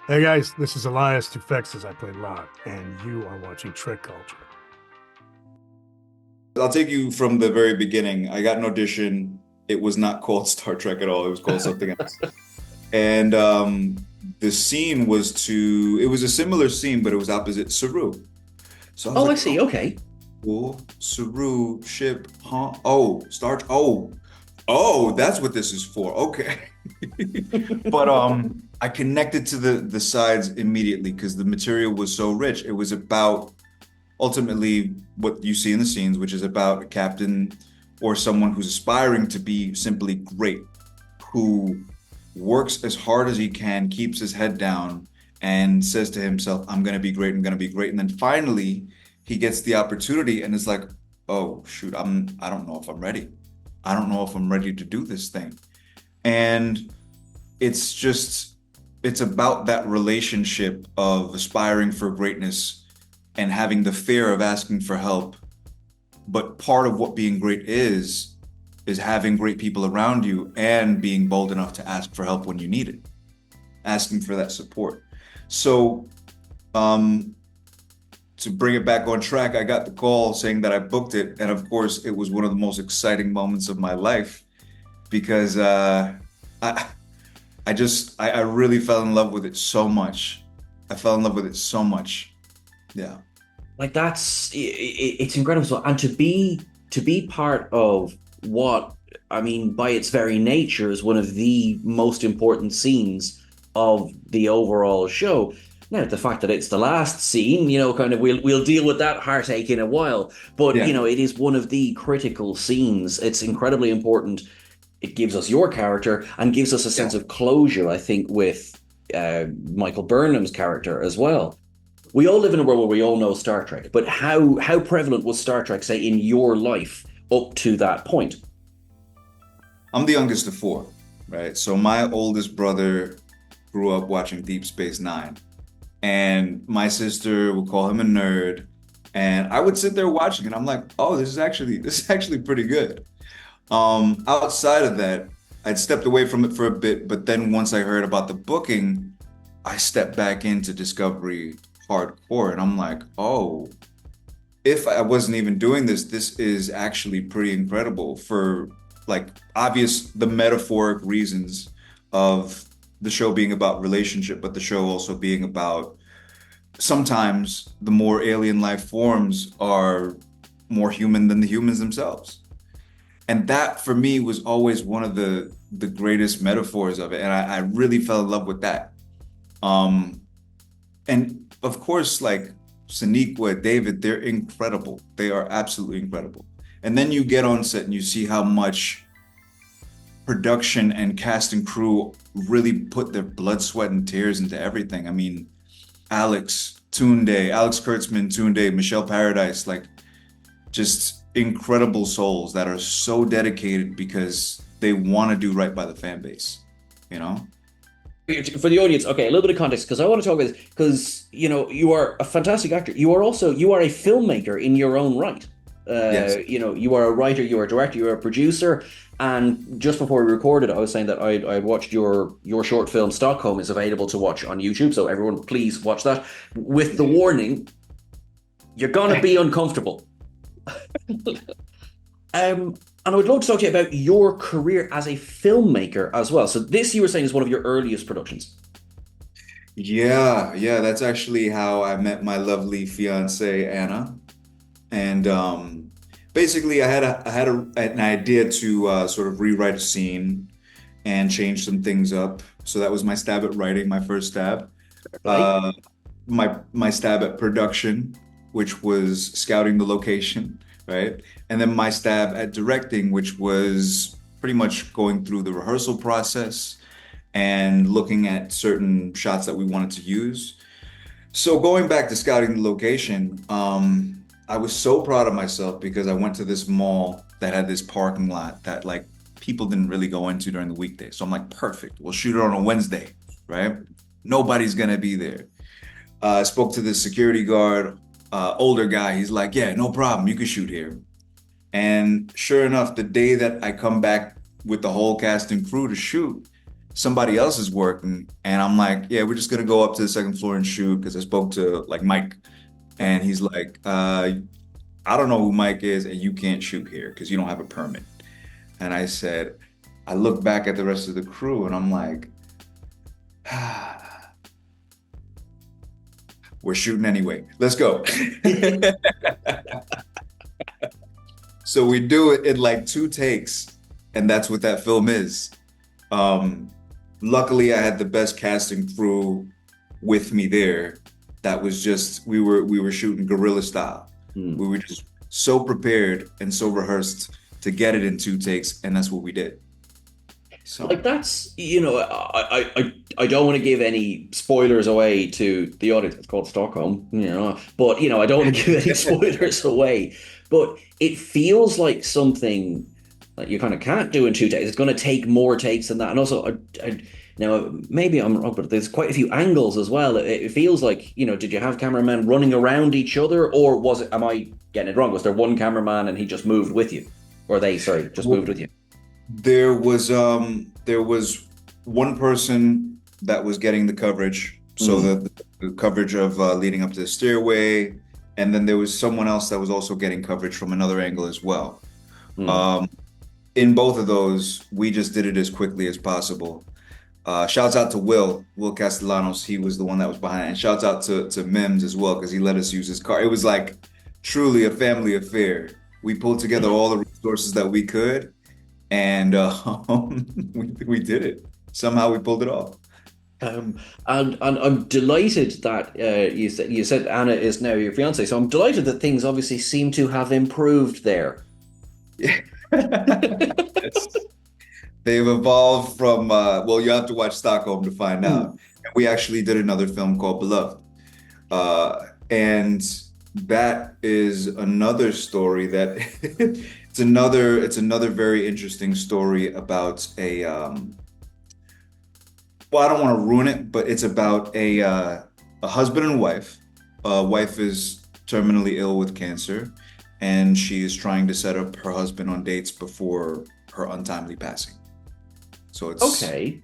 Hey guys, this is Elias Tufexis. I play Lot, and you are watching Trick Culture. I'll take you from the very beginning. I got an audition. It was not called Star Trek at all. It was called something else. And the scene was it was a similar scene, but it was opposite Saru. So I was Oh, I like, see. oh, Okay. cool. Saru, ship, huh? That's what this is for. Okay. But I connected to the sides immediately because the material was so rich. It was about ultimately what you see in the scenes, which is about a captain or someone who's aspiring to be simply great, who works as hard as he can, keeps his head down, and says to himself, I'm going to be great, I'm going to be great. And then finally, he gets the opportunity and is like, oh, shoot, I don't know if I'm ready. I don't know if I'm ready to do this thing. And it's just, it's about that relationship of aspiring for greatness and having the fear of asking for help. But part of what being great is having great people around you and being bold enough to ask for help when you need it, asking for that support. So, um, to bring it back on track, I got the call saying that I booked it. And of course, it was one of the most exciting moments of my life because I, I really fell in love with it so much. I fell in love with it so much. Yeah. Like it's incredible. So, and to be part of what I mean by its very nature is one of the most important scenes of the overall show. Now, the fact that it's the last scene, kind of we'll deal with that heartache in a while. But Yeah. it is one of the critical scenes. It's incredibly important. It gives us your character and gives us a Yeah. sense of closure, I think, with Michael Burnham's character as well. We all live in a world where we all know Star Trek, but how prevalent was Star Trek, say, in your life up to that point? I'm the youngest of four, right? So my oldest brother grew up watching Deep Space Nine, and my sister would call him a nerd, and I would sit there watching, and I'm like, oh, this is actually pretty good. Outside of that, I'd stepped away from it for a bit, but then once I heard about the booking, I stepped back into Discovery hardcore, and I'm like, oh, if I wasn't even doing this, this is actually pretty incredible for like obvious the metaphoric reasons of the show being about relationship, but the show also being about sometimes the more alien life forms are more human than the humans themselves. And that for me was always one of the greatest metaphors of it. And I really fell in love with that. Um, and of course, like Sonequa, David, they're incredible. They are absolutely incredible. And then you get on set and you see how much production and cast and crew really put their blood, sweat, and tears into everything. I mean, Alex Kurtzman, Tunde, Michelle Paradise, like just incredible souls that are so dedicated because they want to do right by the fan base, you know? For the audience, okay, a little bit of context because I want to talk about this because you are a fantastic actor. You are a filmmaker in your own right. Yes. You are a writer, you are a director, you are a producer. And just before we recorded, I was saying that I watched your short film Stockholm is available to watch on YouTube. So everyone, please watch that with the warning you're gonna be uncomfortable. And I would love to talk to you about your career as a filmmaker as well. So this you were saying is one of your earliest productions. Yeah, that's actually how I met my lovely fiance Anna. And basically, an idea to sort of rewrite a scene and change some things up. So that was my stab at writing, my first stab. Right? Uh, my stab at production, which was scouting the location, right? And then my stab at directing, which was pretty much going through the rehearsal process and looking at certain shots that we wanted to use. So going back to scouting the location, I was so proud of myself because I went to this mall that had this parking lot that like people didn't really go into during the weekday. So I'm like, perfect. We'll shoot it on a Wednesday, right? Nobody's gonna be there. I spoke to the security guard, older guy. He's like, yeah, no problem. You can shoot here. And sure enough, the day that I come back with the whole cast and crew to shoot, somebody else is working, and I'm like, yeah, we're just gonna go up to the second floor and shoot because I spoke to like Mike, and he's like, I don't know who Mike is, and you can't shoot here because you don't have a permit. And I said, I look back at the rest of the crew, and I'm like, we're shooting anyway. Let's go. So we do it in like 2 takes, and that's what that film is. Luckily, I had the best casting crew with me there. That was just we were shooting guerrilla style. We were just so prepared and so rehearsed to get it in 2 takes, and that's what we did. So Like that's, I don't want to give any spoilers away to the audience. It's called Stockholm, but I don't want to give any spoilers away. But it feels like something that you kind of can't do in 2 takes. It's going to take more takes than that. And also, now maybe I'm wrong, but there's quite a few angles as well. It feels like, did you have cameramen running around each other, or was it? Am I getting it wrong? Was there one cameraman and he just moved with you, or they, sorry, just moved with you? there was one person that was getting the coverage, so the coverage of leading up to the stairway, and then there was someone else that was also getting coverage from another angle as well. In both of those, we just did it as quickly as possible. Shouts out to Will Castellanos. He was the one that was behind it. And shouts out to Mims as well, because he let us use his car. It was like truly a family affair. We pulled together all the resources that we could, and we did it. Somehow we pulled it off. And I'm delighted that you said Anna is now your fiance. So I'm delighted that things obviously seem to have improved there. Yes. They've evolved from well, you have to watch Stockholm to find out. And we actually did another film called Beloved, and that is another story that it's another very interesting story about a well, I don't want to ruin it, but it's about a husband and wife. Wife is terminally ill with cancer, and she is trying to set up her husband on dates before her untimely passing. So it's Okay.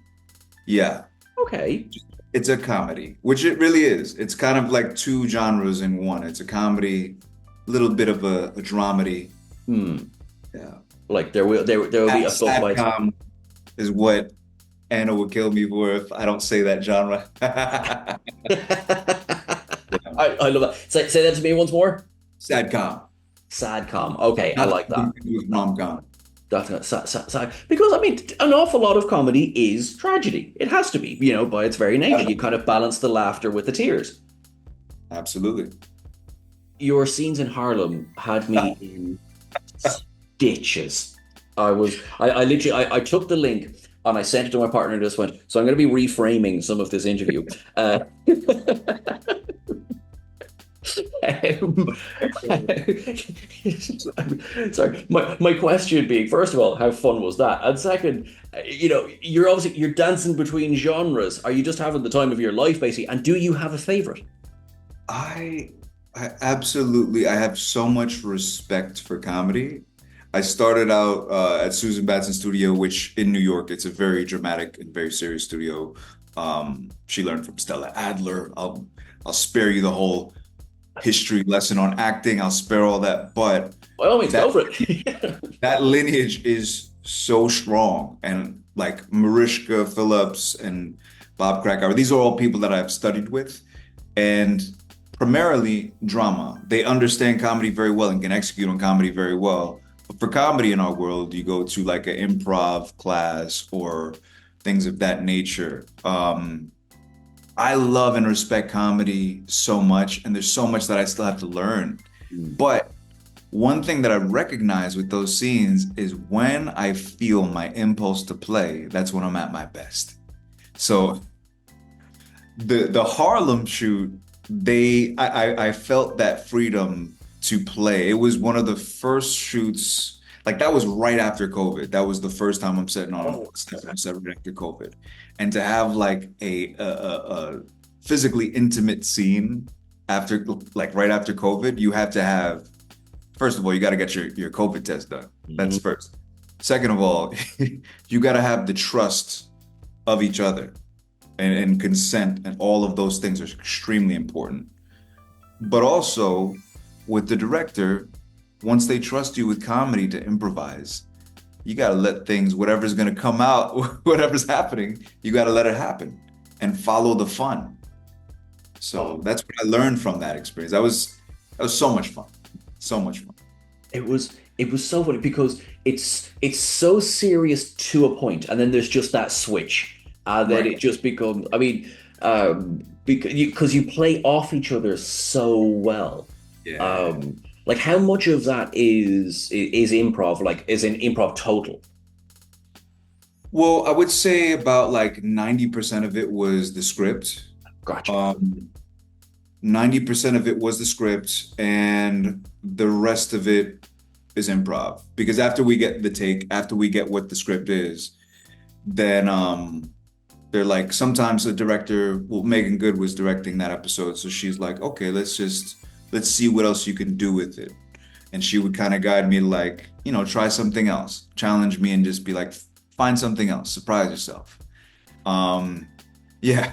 Yeah, Okay. it's a comedy, which it really is. It's kind of like 2 genres in one. It's a comedy, a little bit of a dramedy. Yeah. Like there will be a full fight. Satcom is what Anna would kill me for if I don't say that genre. I love that. Say that to me once more. Sadcom. Sadcom. Okay, I like that. Rom-com. That's sad. Because I mean, an awful lot of comedy is tragedy. It has to be, by its very nature. You kind of balance the laughter with the tears. Absolutely. Your scenes in Harlem had me in stitches. I literally I took the link and I sent it to my partner and just went, so I'm going to be reframing some of this interview. Sorry, my question being, first of all, how fun was that? And second, you're dancing between genres. Are you just having the time of your life, basically? And do you have a favorite? I absolutely, I have so much respect for comedy. I started out at Susan Batson Studio, which in New York, it's a very dramatic and very serious studio. She learned from Stella Adler. I'll spare you the whole history lesson on acting. I'll spare all that, but By all means, go for it. that lineage is so strong. And like Mariska Phillips and Bob Krakauer, these are all people that I've studied with, and primarily drama. They understand comedy very well and can execute on comedy very well. But for comedy in our world, you go to like an improv class or things of that nature. I love and respect comedy so much, and there's so much that I still have to learn. But one thing that I recognize with those scenes is when I feel my impulse to play, that's when I'm at my best. So the Harlem shoot, I felt that freedom to play. It was one of the first shoots, like that was right after COVID. That was the first time I'm setting on set after COVID. And to have like a physically intimate scene after, like right after COVID, you have to have, first of all, you got to get your COVID test done. That's first. Second of all, you got to have the trust of each other, and consent, and all of those things are extremely important. But also with the director, once they trust you with comedy to improvise, you got to let things, whatever's going to come out, whatever's happening, you got to let it happen and follow the fun. So that's what I learned from that experience. That was so much fun. So much fun. It was so funny because it's so serious to a point, and then there's just that switch, and then Right. it just becomes. I mean, because you play off each other so well. Yeah. Like how much of that is improv? Like is an improv total? Well, I would say about like 90% of it was the script. Gotcha. Um, 90% of it was the script, and the rest of it is improv. Because after we get the take, after we get what the script is, then they're like, sometimes the director, well, Megan Good was directing that episode, so she's like, okay, let's see what else you can do with it. And she would kind of guide me like, try something else, challenge me, and just be like, find something else, surprise yourself. Yeah.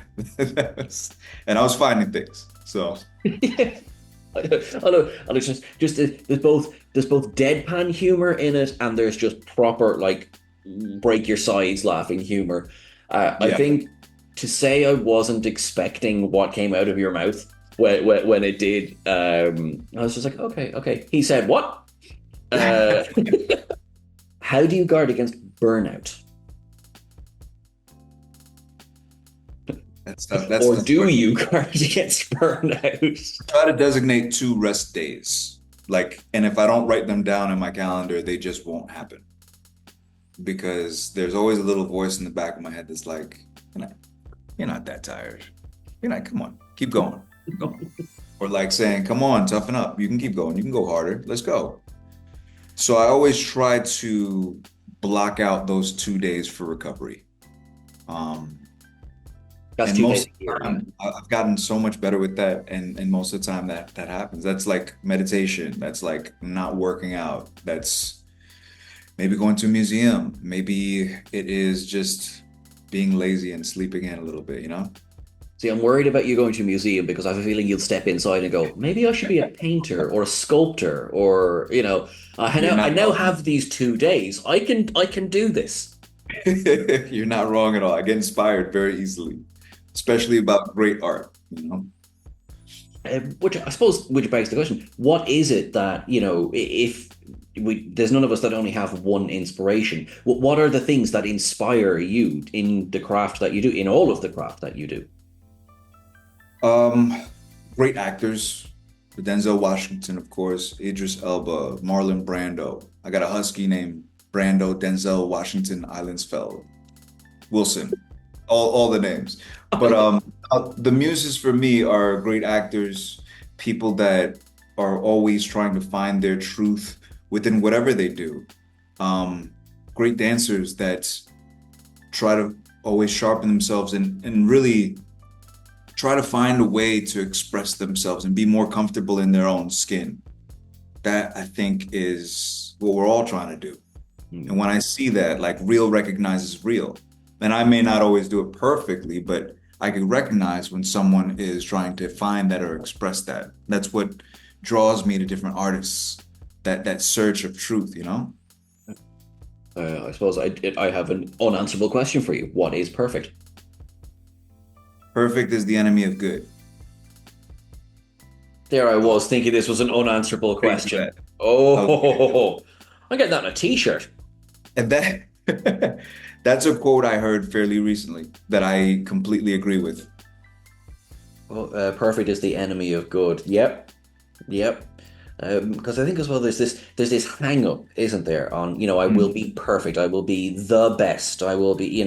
And I was finding things. So I know, and it's just there's both deadpan humor in it, and there's just proper like break your sides laughing humor. I yeah. think to say I wasn't expecting what came out of your mouth when it did, I was just like, okay, okay. He said what? Uh, how do you guard against burnout, That's or the do question. you guard against burnout? Try to designate 2 rest days. Like, and if I don't write them down in my calendar, they just won't happen. Because there's always a little voice in the back of my head that's like, you're not that tired. You're not, come on, keep going. Keep going. Or like saying, come on, toughen up. You can keep going. You can go harder. Let's go. So I always try to block out those 2 days for recovery. Um, That's and two most days of a year. the time, I've gotten so much better with that. And most of the time that happens. That's like meditation. That's like not working out. That's maybe going to a museum. Maybe it is just being lazy and sleeping in a little bit. See, I'm worried about you going to a museum because I have a feeling you'll step inside and go, maybe I should be a painter or a sculptor, or I You're now I not now wrong. have these 2 days. I can do this. You're not wrong at all. I get inspired very easily, especially about great art. Which I suppose, which begs the question: what is it that if there's none of us that only have one inspiration? What are the things that inspire you in the craft that you do, in all of the craft that you do? Um, Great actors. Denzel Washington, of course, Idris Elba, Marlon Brando. I got a husky named Brando Denzel Washington Islandsfeld Wilson. All the names. But the muses for me are great actors, people that are always trying to find their truth within whatever they do. Um, Great dancers that try to always sharpen themselves and really try to find a way to express themselves and be more comfortable in their own skin. That I think is what we're all trying to do. And when I see that, like real recognizes real. And I may not always do it perfectly, but I can recognize when someone is trying to find that or express that. That's what draws me to different artists, that search of truth. I suppose I have an unanswerable question for you. What is perfect? Perfect is the enemy of good. There I was thinking this was an unanswerable Thanks for question. that. Oh, I'm getting that on a t-shirt. And that that's a quote I heard fairly recently that I completely agree with. Well, perfect is the enemy of good. Yep, yep. Because I think as well, there's this hang up, isn't there? On I will be perfect. I will be the best. I will be,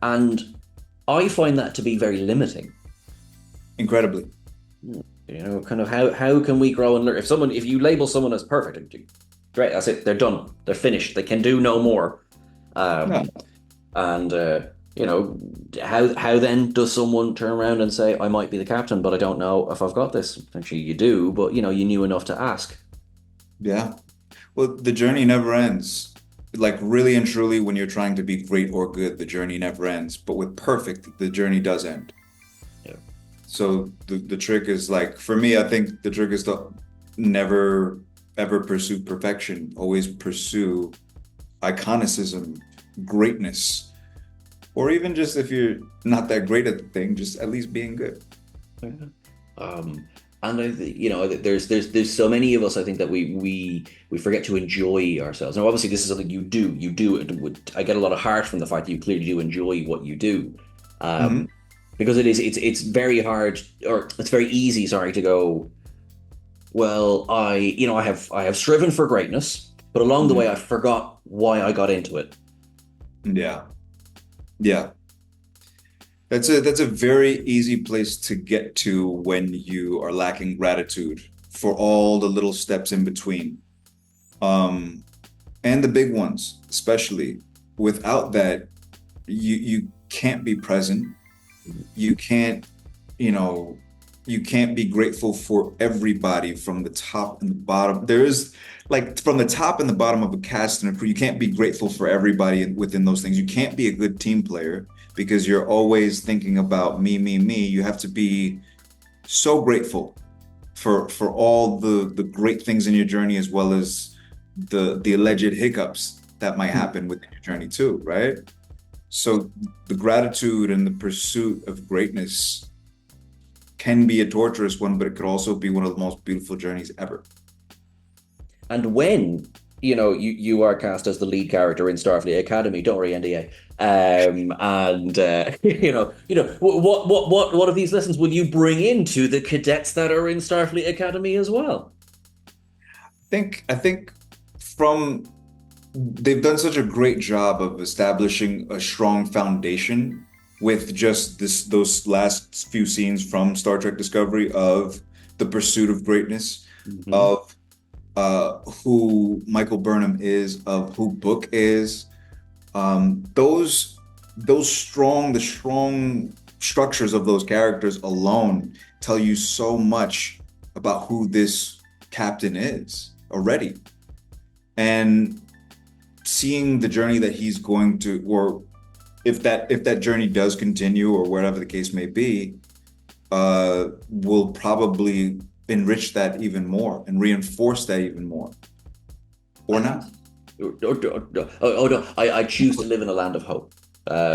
and I find that to be very limiting. Incredibly. Kind of how can we grow and learn? If you label someone as perfect, great, that's it. They're done. They're finished. They can do no more. No. And how then does someone turn around and say, I might be the captain, but I don't know if I've got this? Actually, you do, but you knew enough to ask. Yeah. Well, the journey never ends. like really and truly, when you're trying to be great or good, the journey never ends. But with perfect, the journey does end. Yeah. So the trick is like, for me, I think the trick is to never ever pursue perfection. Always pursue iconicism, greatness, or even just if you're not that great at the thing, just at least being good. Yeah. Um, and there's so many of us, I think, that we forget to enjoy ourselves. Now, obviously, this is something you do. You do it. I get a lot of heart from the fact that you clearly do enjoy what you do, Hmm. um, because it's very hard, or it's very easy, sorry, to go. Well, I have striven for greatness, but along the way, Hmm. I forgot why I got into it. Yeah, yeah. That's a very easy place to get to when you are lacking gratitude for all the little steps in between. Um, and the big ones, especially. Without that, you can't be present. You can't, you know, you can't be grateful for everybody from the top and the bottom. There is like from the top and the bottom of a cast and a crew, you can't be grateful for everybody within those things. You can't be a good team player because you're always thinking about me, me, me. You have to be so grateful for all the great things in your journey as well as the alleged hiccups that might happen within your journey too, right? So the gratitude and the pursuit of greatness can be a torturous one, but it could also be one of the most beautiful journeys ever. And when you are cast as the lead character in Starfleet Academy, don't worry, NDA. And what of these lessons will you bring into the cadets that are in Starfleet Academy as well? I think from they've done such a great job of establishing a strong foundation with just those last few scenes from Star Trek Discovery of the pursuit of greatness, Mhm. of who Michael Burnham is, of who Book is. The strong structures of those characters alone tell you so much about who this captain is already. And seeing the journey that he's going to, or if that journey does continue, or whatever the case may be, will probably enrich that even more and reinforce that even more, or And not. no, I choose to live in a land of hope.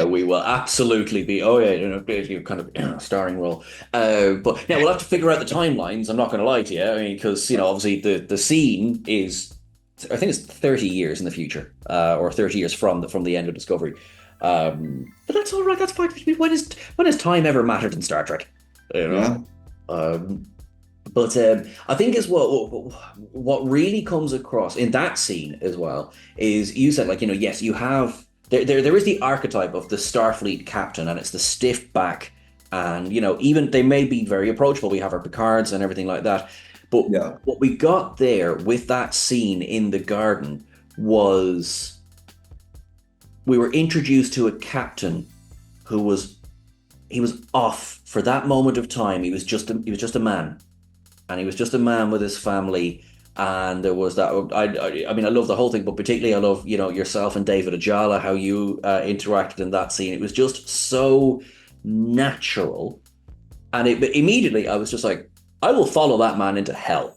We will absolutely be. Oh yeah, kind of starring role. But yeah, we'll have to figure out the timelines. I'm not going to lie to you. I mean, because obviously the scene is, I think it's 30 years in the future, or 30 years from the end of Discovery. But that's all right. That's fine. When has time ever mattered in Star Trek? You know. Yeah. Um, but I think is what really comes across in that scene as well is you said, like, yes, you have there is the archetype of the Starfleet captain, and it's the stiff back, and even they may be very approachable. We have our Picards and everything like that, but Yeah. what we got there with that scene in the garden was we were introduced to a captain who was he was off for that moment of time. He was just a man, and he was just a man with his family. And there was that. I mean, I love the whole thing, but particularly I love yourself and David Ajala, how you interacted in that scene. It was just so natural, and but immediately I was just like, I will follow that man into hell.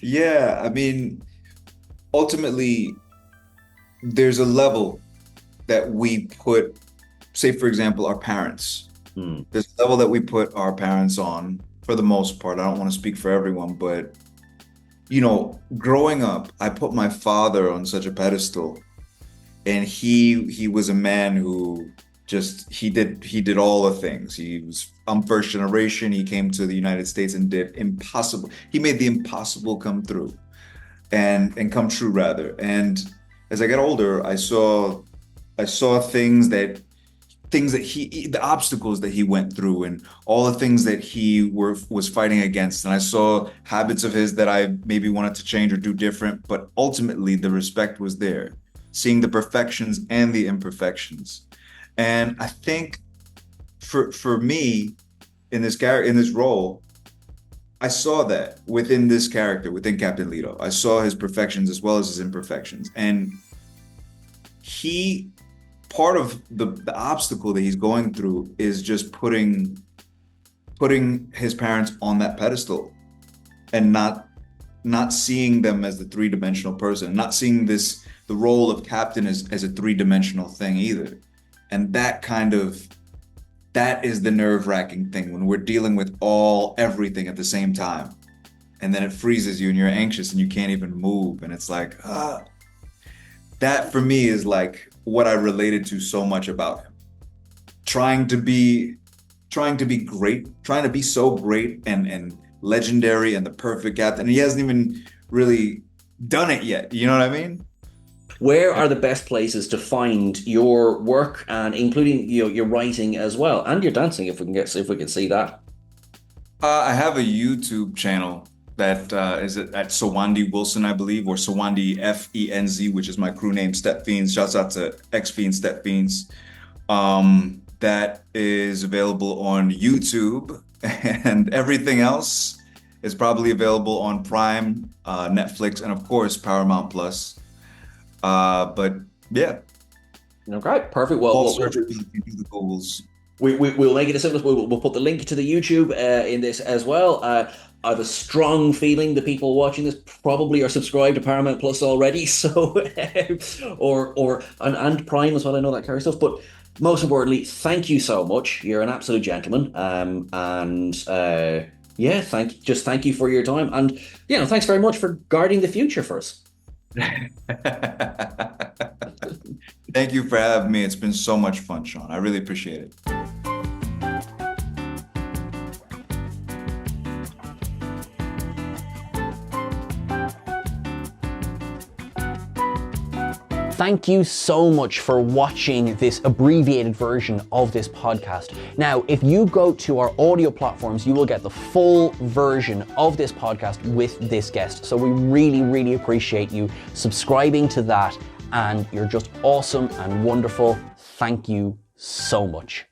Yeah, I mean, ultimately, there's a level that we put, say, for example, our parents. Hmm. There's a level that we put our parents on for the most part. I don't want to speak for everyone, but growing up, I put my father on such a pedestal, and he was a man who just he did all the things. I'm first generation. He came to the United States and did impossible. He made the impossible come through and come true rather. And as I got older, I saw things that the obstacles that he went through and all the things that he was fighting against. And I saw habits of his that I maybe wanted to change or do different, but ultimately the respect was there, seeing the perfections and the imperfections. And I think for me in this role, I saw that within this character, within Captain Leto. I saw his perfections as well as his imperfections. And he, part of the obstacle that he's going through is just putting his parents on that pedestal and not seeing them as the three-dimensional person, not seeing the role of captain as a three-dimensional thing either. And that is the nerve-wracking thing when we're dealing with everything at the same time. And then it freezes you and you're anxious and you can't even move. And it's like, that for me is like what I related to so much about him. Trying to be great, trying to be so great and legendary and the perfect captain. And he hasn't even really done it yet. You know what I mean? Where are the best places to find your work, and including your writing as well, and your dancing, if we can see that? I have a YouTube channel that is at Sawandi Wilson, I believe, or Sawandi FENZ, which is my crew name, Step Fiends. Shouts out to X Fiends, Step Fiends. That is available on YouTube, and everything else is probably available on Prime, Netflix, and of course Paramount Plus. But yeah. Okay, perfect. Well, Also, you do the Googles. We'll make it as simple as we'll put the link to the YouTube in this as well. I have a strong feeling the people watching this probably are subscribed to Paramount Plus already, so and Prime as well. I know that kind of stuff, but most importantly, thank you so much. You're an absolute gentleman, yeah, thank you for your time, and thanks very much for guarding the future for us. Thank you for having me. It's been so much fun, Sean. I really appreciate it. Thank you so much for watching this abbreviated version of this podcast. Now, if you go to our audio platforms, you will get the full version of this podcast with this guest. So we really, really appreciate you subscribing to that, and you're just awesome and wonderful. Thank you so much.